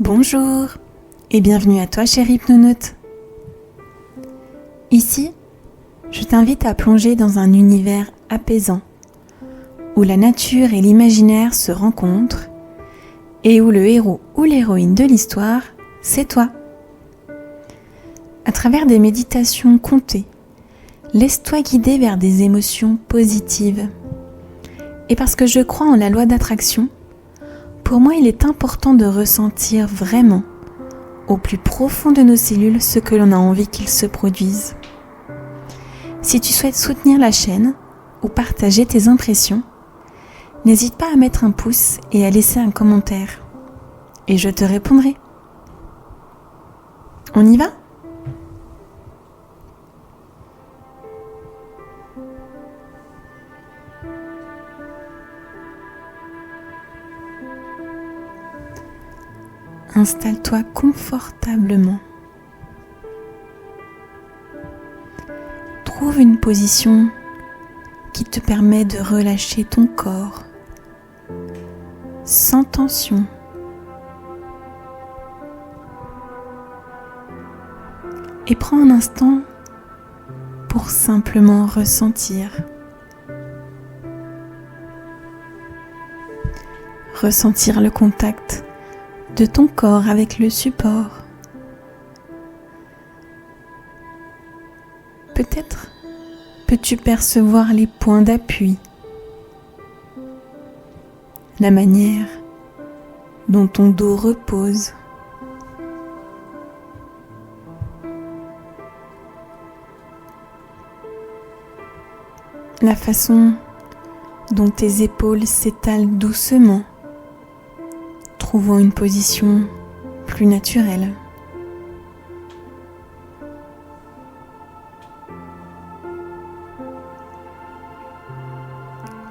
Bonjour et bienvenue à toi chère hypnonaute. Ici, je t'invite à plonger dans un univers apaisant, où la nature et l'imaginaire se rencontrent et où le héros ou l'héroïne de l'histoire, c'est toi. À travers des méditations contées, laisse-toi guider vers des émotions positives. Et parce que je crois en la loi d'attraction, pour moi, il est important de ressentir vraiment, au plus profond de nos cellules, ce que l'on a envie qu'il se produise. Si tu souhaites soutenir la chaîne ou partager tes impressions, n'hésite pas à mettre un pouce et à laisser un commentaire. Et je te répondrai. On y va ? Installe-toi confortablement. Trouve une position qui te permet de relâcher ton corps sans tension. Et prends un instant pour simplement ressentir. Ressentir le contact de ton corps avec le support. Peut-être peux-tu percevoir les points d'appui, la manière dont ton dos repose. La façon dont tes épaules s'étalent doucement, trouvant une position plus naturelle.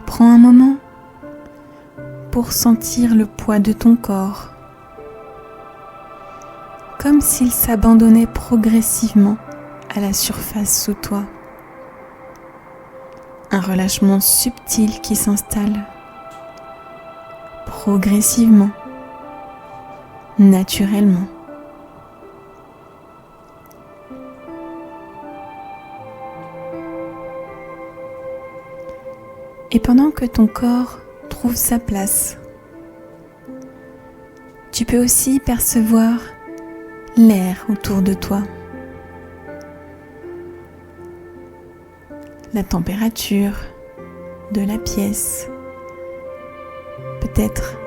Prends un moment pour sentir le poids de ton corps, comme s'il s'abandonnait progressivement à la surface sous toi. Un relâchement subtil qui s'installe progressivement, naturellement. Et pendant que ton corps trouve sa place, tu peux aussi percevoir l'air autour de toi, la température de la pièce, peut-être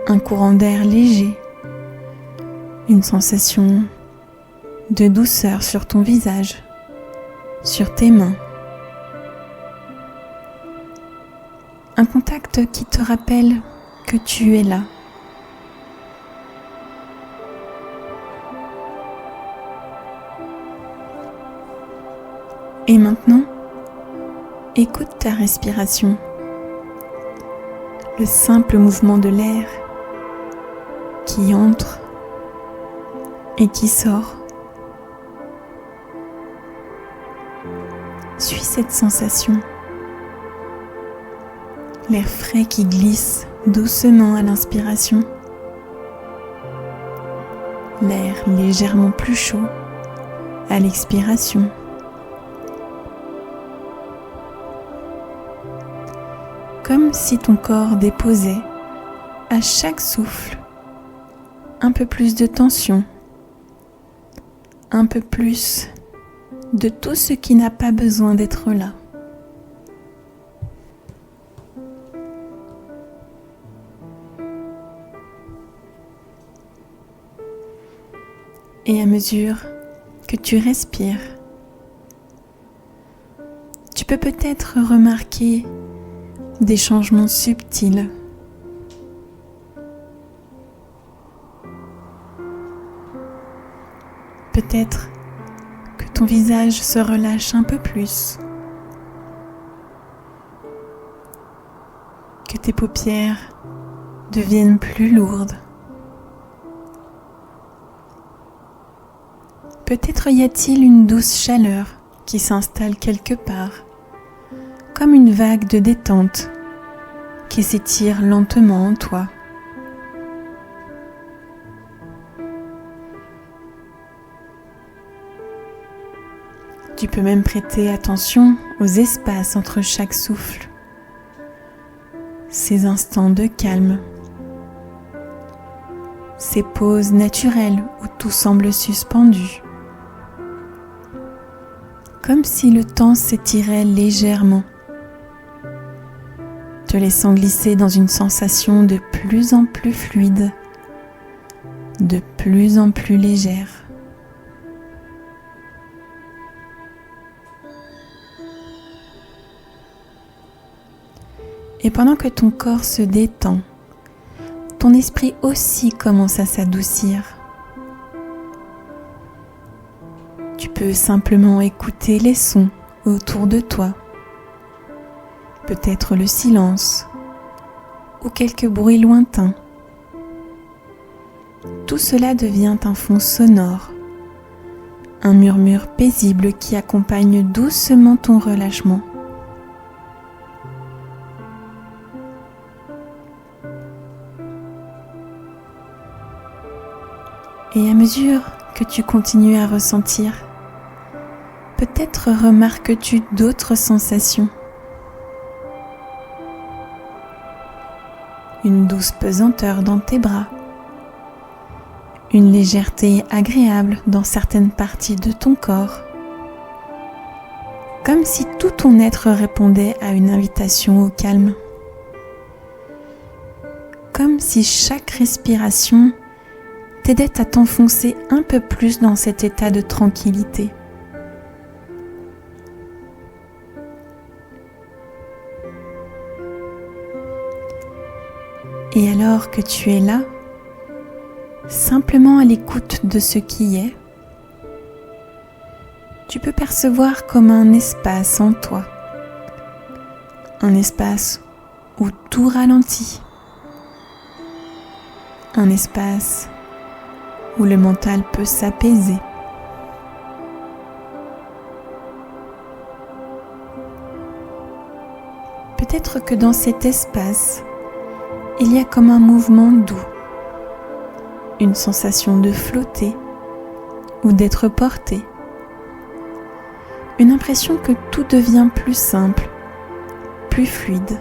un courant d'air léger, une sensation de douceur sur ton visage, sur tes mains. Un contact qui te rappelle que tu es là. Et maintenant, écoute ta respiration. Le simple mouvement de l'air qui entre et qui sort. Suis cette sensation. L'air frais qui glisse doucement à l'inspiration. L'air légèrement plus chaud à l'expiration. Comme si ton corps déposait à chaque souffle un peu plus de tension, un peu plus de tout ce qui n'a pas besoin d'être là. Et à mesure que tu respires, tu peux peut-être remarquer des changements subtils. Peut-être que ton visage se relâche un peu plus, que tes paupières deviennent plus lourdes. Peut-être y a-t-il une douce chaleur qui s'installe quelque part, comme une vague de détente qui s'étire lentement en toi. Tu peux même prêter attention aux espaces entre chaque souffle, ces instants de calme, ces pauses naturelles où tout semble suspendu, comme si le temps s'étirait légèrement, te laissant glisser dans une sensation de plus en plus fluide, de plus en plus légère. Et pendant que ton corps se détend, ton esprit aussi commence à s'adoucir. Tu peux simplement écouter les sons autour de toi, peut-être le silence ou quelques bruits lointains. Tout cela devient un fond sonore, un murmure paisible qui accompagne doucement ton relâchement. Et à mesure que tu continues à ressentir, peut-être remarques-tu d'autres sensations. Une douce pesanteur dans tes bras, une légèreté agréable dans certaines parties de ton corps, comme si tout ton être répondait à une invitation au calme, comme si chaque respiration t'aidait à t'enfoncer un peu plus dans cet état de tranquillité. Et alors que tu es là, simplement à l'écoute de ce qui est, tu peux percevoir comme un espace en toi, un espace où tout ralentit, un espace où le mental peut s'apaiser. Peut-être que dans cet espace, il y a comme un mouvement doux, une sensation de flotter ou d'être porté, une impression que tout devient plus simple, plus fluide.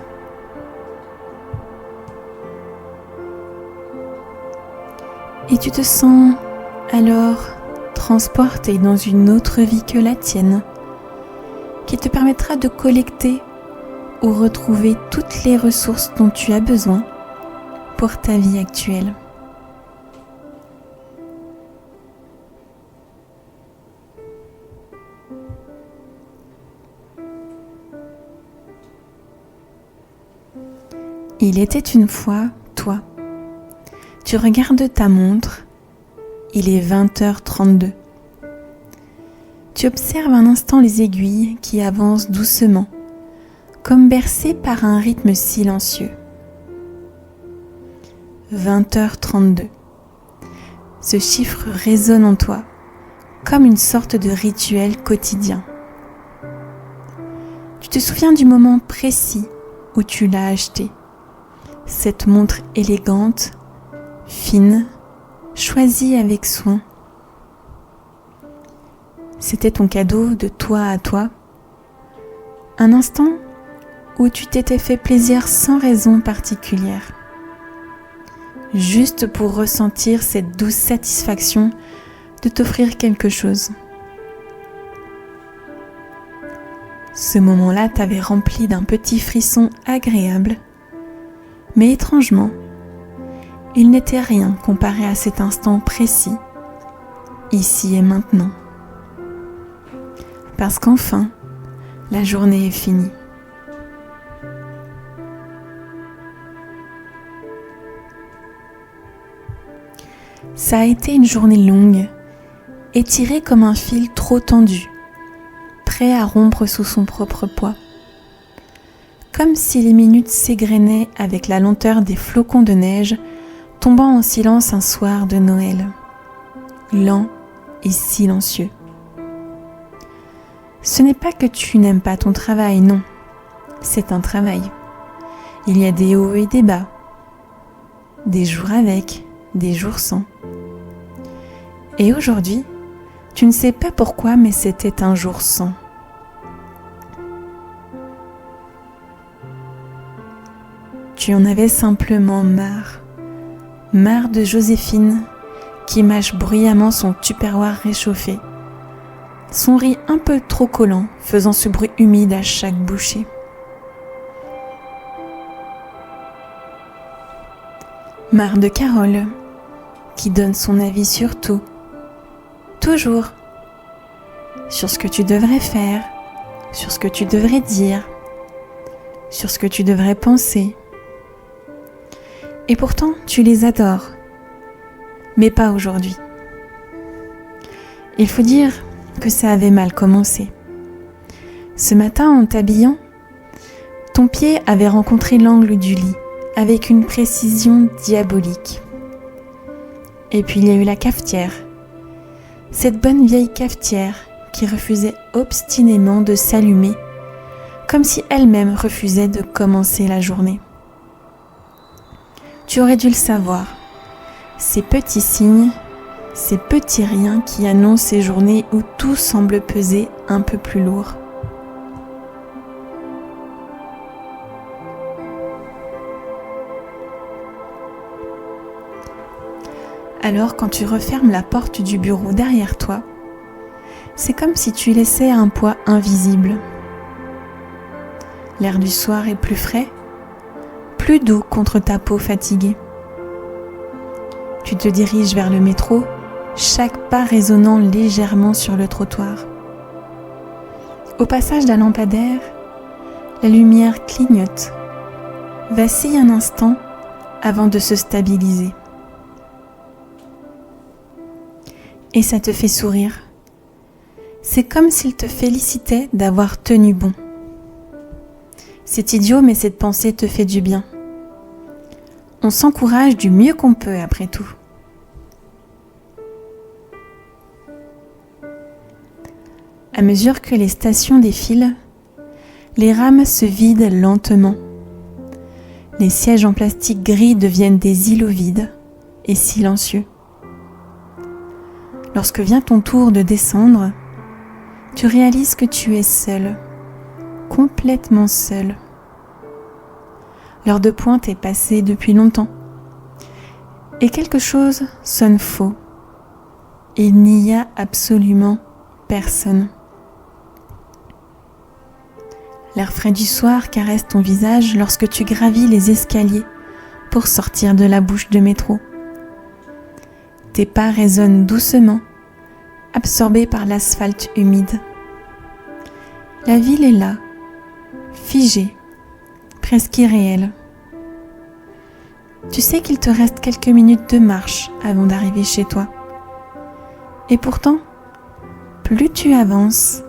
Et tu te sens alors transporté dans une autre vie que la tienne, qui te permettra de collecter ou retrouver toutes les ressources dont tu as besoin pour ta vie actuelle. Il était une fois toi. Tu regardes ta montre, il est 20h32. Tu observes un instant les aiguilles qui avancent doucement, comme bercées par un rythme silencieux. 20h32. Ce chiffre résonne en toi, comme une sorte de rituel quotidien. Tu te souviens du moment précis où tu l'as acheté. Cette montre élégante, fine, choisie avec soin. C'était ton cadeau de toi à toi. Un instant où tu t'étais fait plaisir sans raison particulière. Juste pour ressentir cette douce satisfaction de t'offrir quelque chose. Ce moment-là t'avait rempli d'un petit frisson agréable, mais étrangement, il n'était rien comparé à cet instant précis, ici et maintenant. Parce qu'enfin, la journée est finie. Ça a été une journée longue, étirée comme un fil trop tendu, prêt à rompre sous son propre poids. Comme si les minutes s'égrenaient avec la lenteur des flocons de neige tombant en silence un soir de Noël, lent et silencieux. Ce n'est pas que tu n'aimes pas ton travail, non, c'est un travail. Il y a des hauts et des bas, des jours avec, des jours sans. Et aujourd'hui, Tu ne sais pas pourquoi, mais c'était un jour sans. Tu en avais simplement marre. Marre de Joséphine qui mâche bruyamment son tupperware réchauffé. Son riz un peu trop collant, faisant ce bruit humide à chaque bouchée. Marre de Carole, qui donne son avis sur tout, toujours, sur ce que tu devrais faire, sur ce que tu devrais dire, sur ce que tu devrais penser. Et pourtant, tu les adores, mais pas aujourd'hui. Il faut dire que ça avait mal commencé. Ce matin, en t'habillant, ton pied avait rencontré l'angle du lit avec une précision diabolique. Et puis il y a eu la cafetière, cette bonne vieille cafetière qui refusait obstinément de s'allumer, comme si elle-même refusait de commencer la journée. Tu aurais dû le savoir, ces petits signes, ces petits riens qui annoncent ces journées où tout semble peser un peu plus lourd. Alors quand tu refermes la porte du bureau derrière toi, c'est comme si tu laissais un poids invisible. L'air du soir est plus frais, plus doux contre ta peau fatiguée. Tu te diriges vers le métro, chaque pas résonnant légèrement sur le trottoir. Au passage d'un lampadaire, la lumière clignote, vacille un instant avant de se stabiliser. Et ça te fait sourire. C'est comme s'il te félicitait d'avoir tenu bon. C'est idiot, mais cette pensée te fait du bien. On s'encourage du mieux qu'on peut après tout. À mesure que les stations défilent, les rames se vident lentement. Les sièges en plastique gris deviennent des îlots vides et silencieux. Lorsque vient ton tour de descendre, tu réalises que tu es seul, complètement seul. L'heure de pointe est passée depuis longtemps et quelque chose sonne faux. Il n'y a absolument personne. L'air frais du soir caresse ton visage lorsque tu gravis les escaliers pour sortir de la bouche de métro. Tes pas résonnent doucement, absorbés par l'asphalte humide. La ville est là, figée, presque irréelle. Tu sais qu'il te reste quelques minutes de marche avant d'arriver chez toi. Et pourtant, plus tu avances,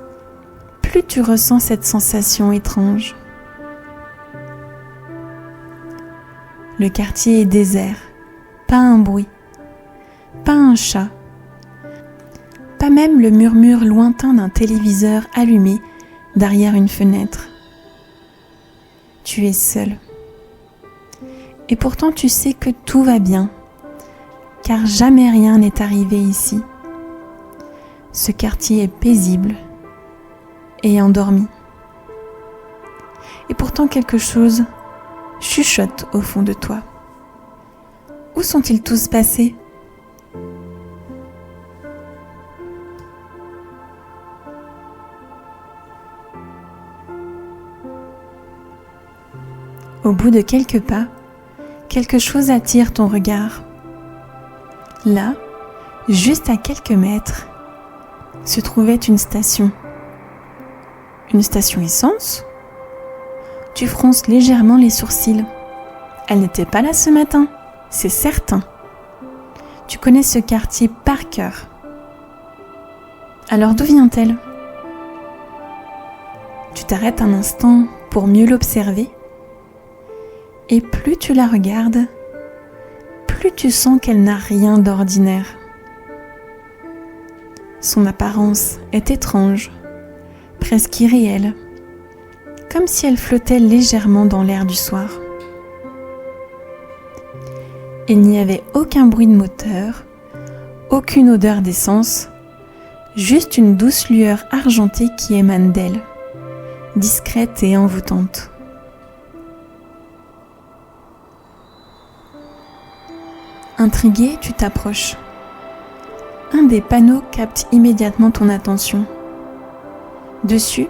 plus tu ressens cette sensation étrange. Le quartier est désert, pas un bruit, pas un chat, pas même le murmure lointain d'un téléviseur allumé derrière une fenêtre. Tu es seul. Et pourtant tu sais que tout va bien, car jamais rien n'est arrivé ici. Ce quartier est paisible et endormi. Et pourtant quelque chose chuchote au fond de toi. Où sont-ils tous passés ? Au bout de quelques pas, quelque chose attire ton regard. Là, juste à quelques mètres, se trouvait une station. Une station essence ? Tu fronces légèrement les sourcils. Elle n'était pas là ce matin, c'est certain. Tu connais ce quartier par cœur. Alors d'où vient-elle ? Tu t'arrêtes un instant pour mieux l'observer. Et plus tu la regardes, plus tu sens qu'elle n'a rien d'ordinaire. Son apparence est étrange, presque irréelle, comme si elle flottait légèrement dans l'air du soir. Il n'y avait aucun bruit de moteur, aucune odeur d'essence, juste une douce lueur argentée qui émane d'elle, discrète et envoûtante. Intrigué, tu t'approches. Un des panneaux capte immédiatement ton attention. Dessus,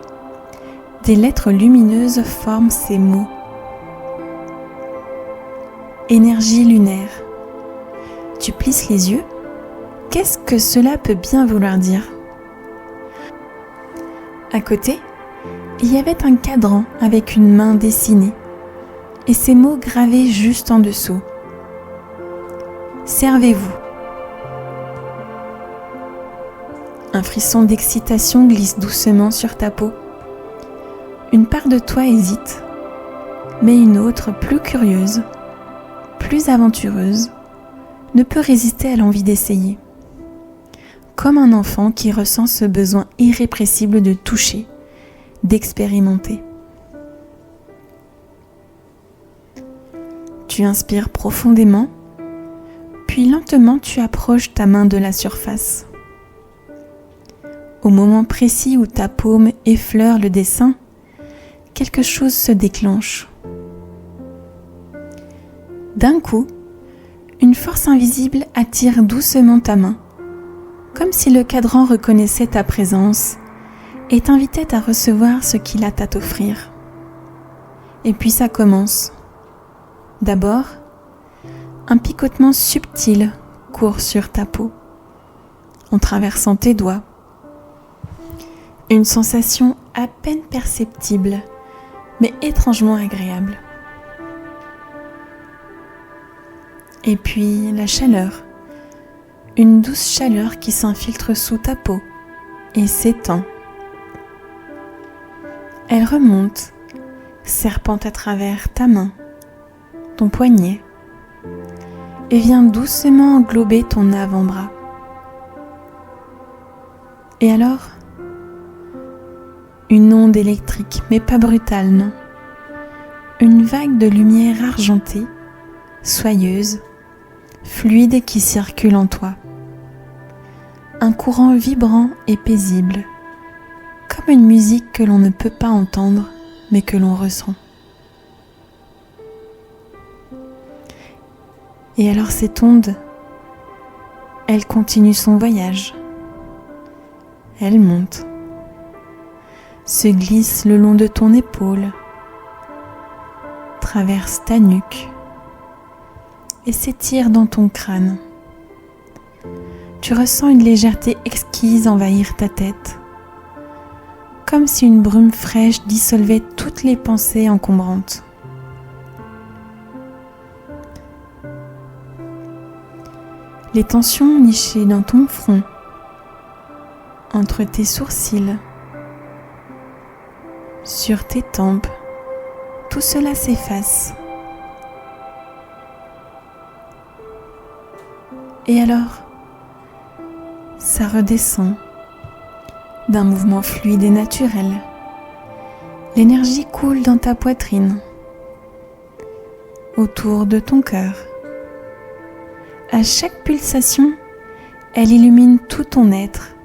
des lettres lumineuses forment ces mots. Énergie lunaire. Tu plisses les yeux. Qu'est-ce que cela peut bien vouloir dire ? À côté, il y avait un cadran avec une main dessinée et ces mots gravés juste en dessous. Servez-vous. Un frisson d'excitation glisse doucement sur ta peau. Une part de toi hésite, mais une autre, plus curieuse, plus aventureuse, ne peut résister à l'envie d'essayer. Comme un enfant qui ressent ce besoin irrépressible de toucher, d'expérimenter. Tu inspires profondément, puis lentement tu approches ta main de la surface. Au moment précis où ta paume effleure le dessin, quelque chose se déclenche. D'un coup, une force invisible attire doucement ta main, comme si le cadran reconnaissait ta présence et t'invitait à recevoir ce qu'il a à t'offrir. Et puis ça commence. D'abord, un picotement subtil court sur ta peau, en traversant tes doigts. Une sensation à peine perceptible, mais étrangement agréable. Et puis la chaleur, une douce chaleur qui s'infiltre sous ta peau et s'étend. Elle remonte, serpente à travers ta main, ton poignet, et vient doucement englober ton avant-bras. Et alors, une onde électrique, mais pas brutale, non. Une vague de lumière argentée, soyeuse, fluide qui circule en toi. Un courant vibrant et paisible, comme une musique que l'on ne peut pas entendre, mais que l'on ressent. Et alors cette onde, elle continue son voyage. Elle monte, se glisse le long de ton épaule, traverse ta nuque et s'étire dans ton crâne. Tu ressens une légèreté exquise envahir ta tête, comme si une brume fraîche dissolvait toutes les pensées encombrantes. Les tensions nichées dans ton front, entre tes sourcils, sur tes tempes, tout cela s'efface. Et alors, ça redescend d'un mouvement fluide et naturel. L'énergie coule dans ta poitrine, autour de ton cœur. À chaque pulsation, elle illumine tout ton être,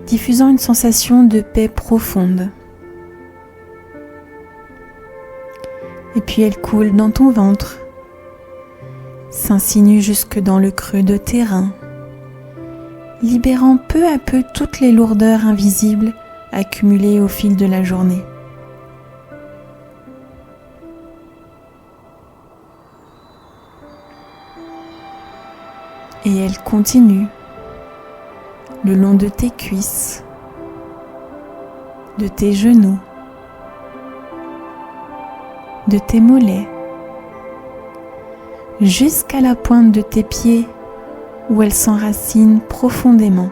diffusant une sensation de paix profonde. Et puis elle coule dans ton ventre, s'insinue jusque dans le creux de tes reins, libérant peu à peu toutes les lourdeurs invisibles accumulées au fil de la journée. Et elle continue le long de tes cuisses, de tes genoux, de tes mollets, jusqu'à la pointe de tes pieds où elle s'enracine profondément.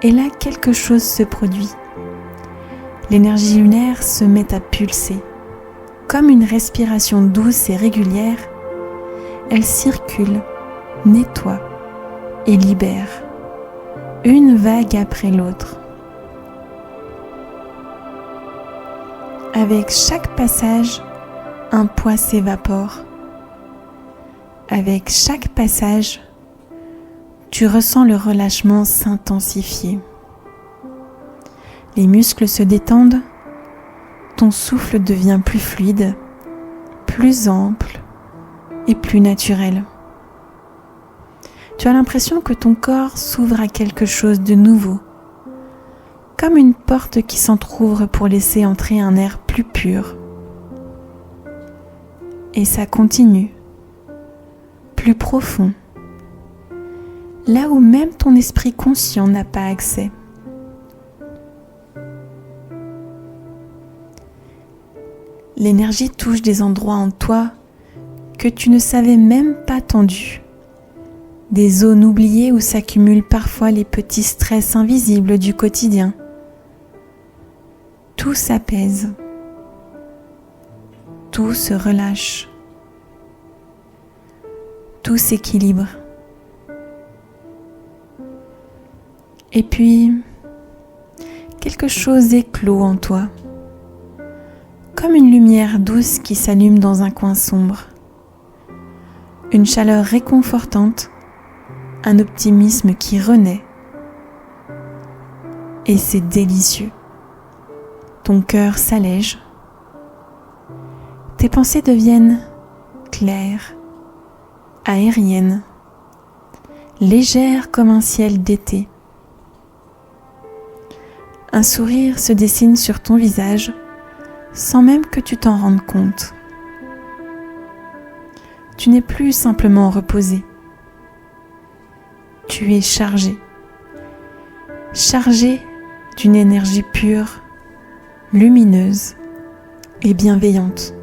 Et là, quelque chose se produit. L'énergie lunaire se met à pulser. Comme une respiration douce et régulière, elle circule, nettoie et libère, une vague après l'autre. Avec chaque passage, un poids s'évapore. Avec chaque passage, tu ressens le relâchement s'intensifier. Les muscles se détendent, ton souffle devient plus fluide, plus ample et plus naturel. Tu as l'impression que ton corps s'ouvre à quelque chose de nouveau, comme une porte qui s'entrouvre pour laisser entrer un air plus pur. Et ça continue, plus profond, là où même ton esprit conscient n'a pas accès. L'énergie touche des endroits en toi que tu ne savais même pas tendus. Des zones oubliées où s'accumulent parfois les petits stress invisibles du quotidien. Tout s'apaise. Tout se relâche. Tout s'équilibre. Et puis, quelque chose éclot en toi, comme une lumière douce qui s'allume dans un coin sombre. Une chaleur réconfortante, un optimisme qui renaît. Et c'est délicieux. Ton cœur s'allège. Tes pensées deviennent claires, aériennes, légères comme un ciel d'été. Un sourire se dessine sur ton visage sans même que tu t'en rendes compte. Tu n'es plus simplement reposé. Tu es chargé d'une énergie pure, lumineuse et bienveillante.